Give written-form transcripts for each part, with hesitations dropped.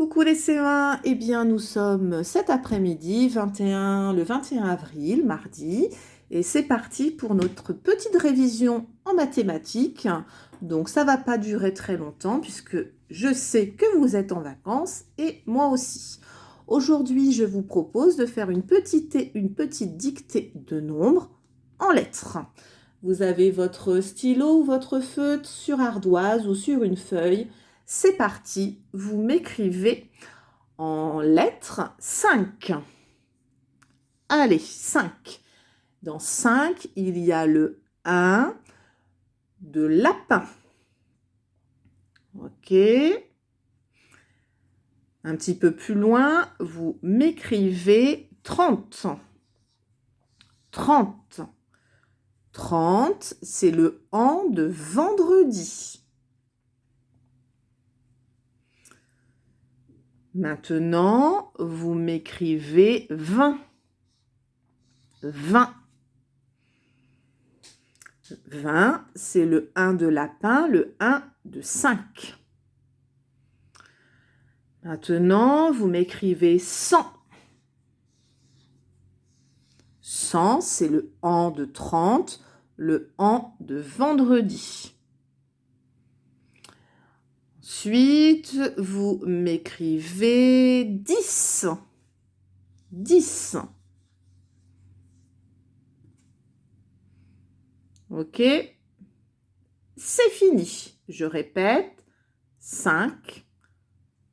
Coucou les C1, eh bien nous sommes cet après-midi, le 21 avril, mardi, et c'est parti pour notre petite révision en mathématiques. Donc ça va pas durer très longtemps puisque je sais que vous êtes en vacances et moi aussi. Aujourd'hui, je vous propose de faire une petite dictée de nombres en lettres. Vous avez votre stylo ou votre feutre sur ardoise ou sur une feuille. C'est parti, vous m'écrivez en lettres 5. Allez, 5. Dans 5, il y a le 1 de lapin. Ok. Un petit peu plus loin, vous m'écrivez 30. 30. 30, c'est le an de vendredi. Maintenant, vous m'écrivez 20. 20. 20, c'est le 1 de lapin, le 1 de 5. Maintenant, vous m'écrivez 100. 100, c'est le an de 30, le an de vendredi. Ensuite, vous m'écrivez 10. 10. Ok. C'est fini. Je répète. 5,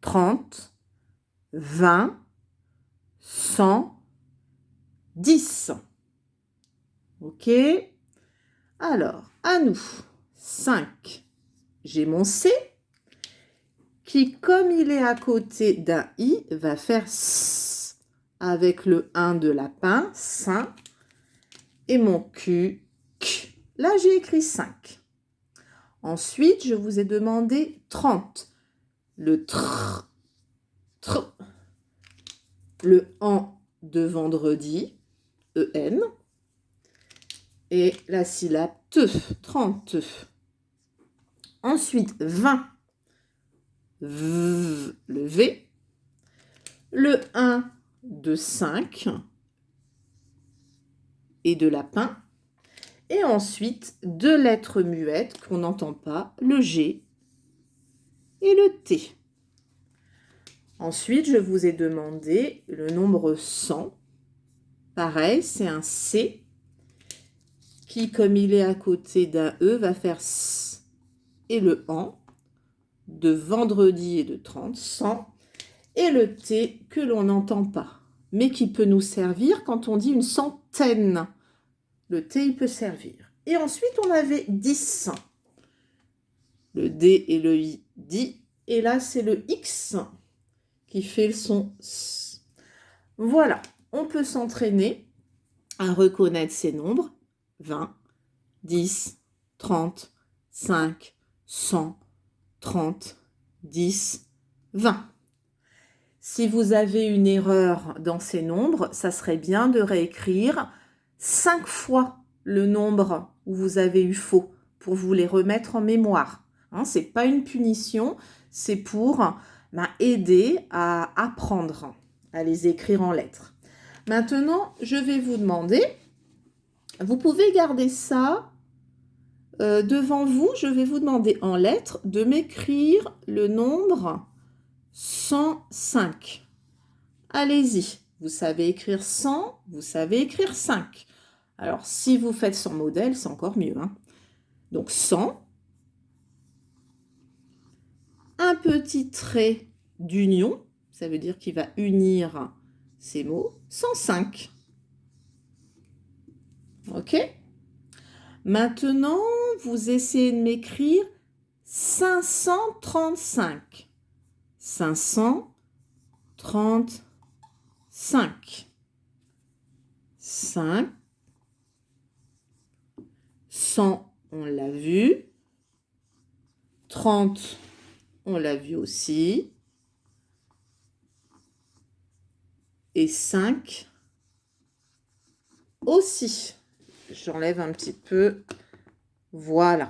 30, 20, 100, 10. Ok. Alors, à nous. 5. J'ai mon C qui, comme il est à côté d'un I, va faire S avec le 1 de lapin, sain, et mon Q, Q. Là, j'ai écrit 5. Ensuite, je vous ai demandé 30. Le tr, tr, le an de vendredi, EN, et la syllabe te, 30. Ensuite, 20, v, le V, le 1 de 5 et de lapin, et ensuite 2 lettres muettes qu'on n'entend pas, le G et le T. Ensuite, je vous ai demandé le nombre 100. Pareil, c'est un C qui, comme il est à côté d'un E, va faire S et le AN de vendredi et de 30, 100, et le T que l'on n'entend pas, mais qui peut nous servir quand on dit une centaine. Le T, il peut servir. Et ensuite, on avait 10. Le D et le I, 10. Et là, c'est le X qui fait le son S. Voilà, on peut s'entraîner à reconnaître ces nombres. 20, 10, 30, 5, 100, 30, 10, 20. Si vous avez une erreur dans ces nombres, ça serait bien de réécrire 5 fois le nombre où vous avez eu faux pour vous les remettre en mémoire. Ce n'est pas une punition, c'est pour aider à apprendre à les écrire en lettres. Maintenant, je vais vous demander, vous pouvez garder ça devant vous, je vais vous demander en lettres de m'écrire le nombre 105. Allez-y, vous savez écrire 100, vous savez écrire 5. Alors, si vous faites son modèle, c'est encore mieux. Donc, 100, un petit trait d'union, ça veut dire qu'il va unir ces mots, 105. Ok ? Maintenant, vous essayez de m'écrire 535. 535. 5. 100, on l'a vu. 30, on l'a vu aussi. Et 5 aussi. J'enlève un petit peu. Voilà.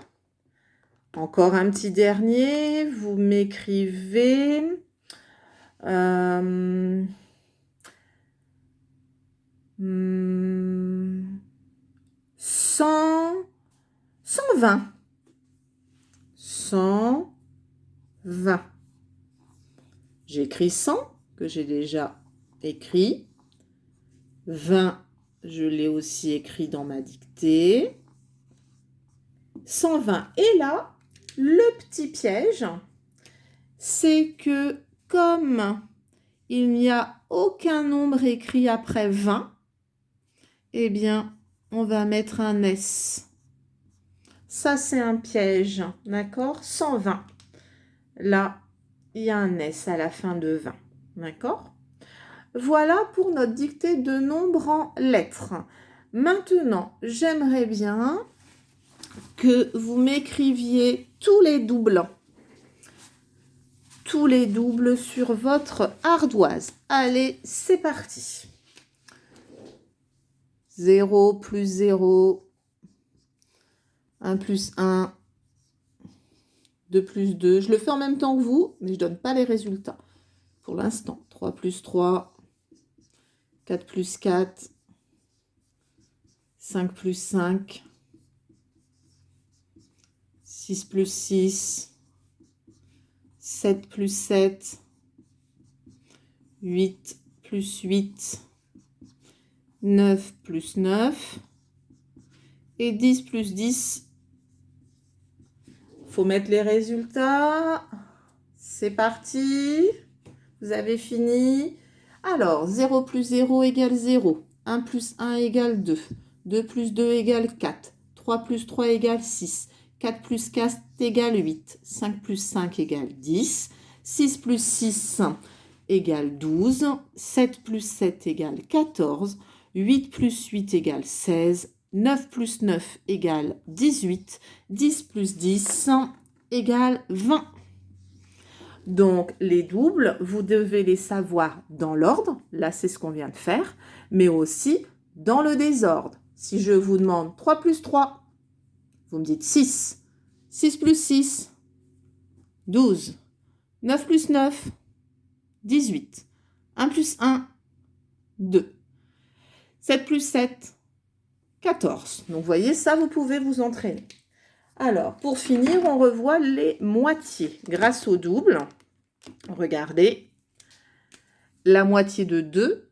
Encore un petit dernier. Vous m'écrivez Euh, 100, 120. 120. J'écris 100, que j'ai déjà écrit. 20, je l'ai aussi écrit dans ma dictée. 120. Et là, le petit piège, c'est que comme il n'y a aucun nombre écrit après 20, eh bien, on va mettre un S. Ça, c'est un piège, d'accord? 120. Là, il y a un S à la fin de 20, d'accord? Voilà pour notre dictée de nombres en lettres. Maintenant, j'aimerais bien que vous m'écriviez tous les doubles. Tous les doubles sur votre ardoise. Allez, c'est parti. 0 plus 0, 1 plus 1, 2 plus 2. Je le fais en même temps que vous, mais je ne donne pas les résultats pour l'instant. 3 plus 3, 4 plus 4, 5 plus 5, 6 plus 6, 7 plus 7, 8 plus 8, 9 plus 9 et 10 plus 10. Il faut mettre les résultats. C'est parti. Vous avez fini. Alors, 0 plus 0 égale 0. 1 plus 1 égale 2. 2 plus 2 égale 4. 3 plus 3 égale 6. 4 plus 4 égale 8. 5 plus 5 égale 10. 6 plus 6 égale 12. 7 plus 7 égale 14. 8 plus 8 égale 16. 9 plus 9 égale 18. 10 plus 10 égale 20. Donc, les doubles, vous devez les savoir dans l'ordre. Là, c'est ce qu'on vient de faire. Mais aussi dans le désordre. Si je vous demande 3 plus 3, vous me dites 6. 6 plus 6, 12. 9 plus 9, 18. 1 plus 1, 2. 7 plus 7, 14. Donc, vous voyez, ça, vous pouvez vous entraîner. Alors, pour finir, on revoit les moitiés grâce au double. Regardez, la moitié de 2,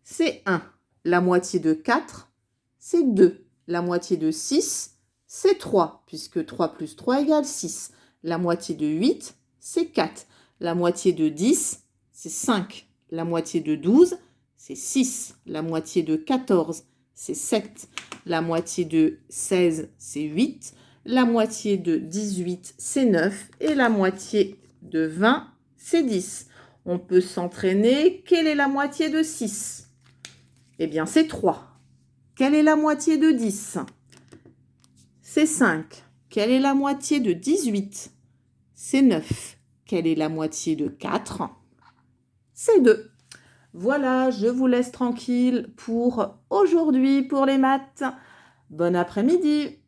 c'est 1. La moitié de 4, c'est 2. La moitié de 6, c'est 3, puisque 3 plus 3 égale 6. La moitié de 8, c'est 4. La moitié de 10, c'est 5. La moitié de 12, c'est 6. La moitié de 14, c'est 7. La moitié de 16, c'est 8. La moitié de 18, c'est 9. Et la moitié de 20, c'est 10. On peut s'entraîner. Quelle est la moitié de 6? Eh bien, c'est 3. Quelle est la moitié de 10? C'est 5. Quelle est la moitié de 18? C'est 9. Quelle est la moitié de 4? C'est 2. Voilà, je vous laisse tranquille pour aujourd'hui, pour les maths. Bon après-midi.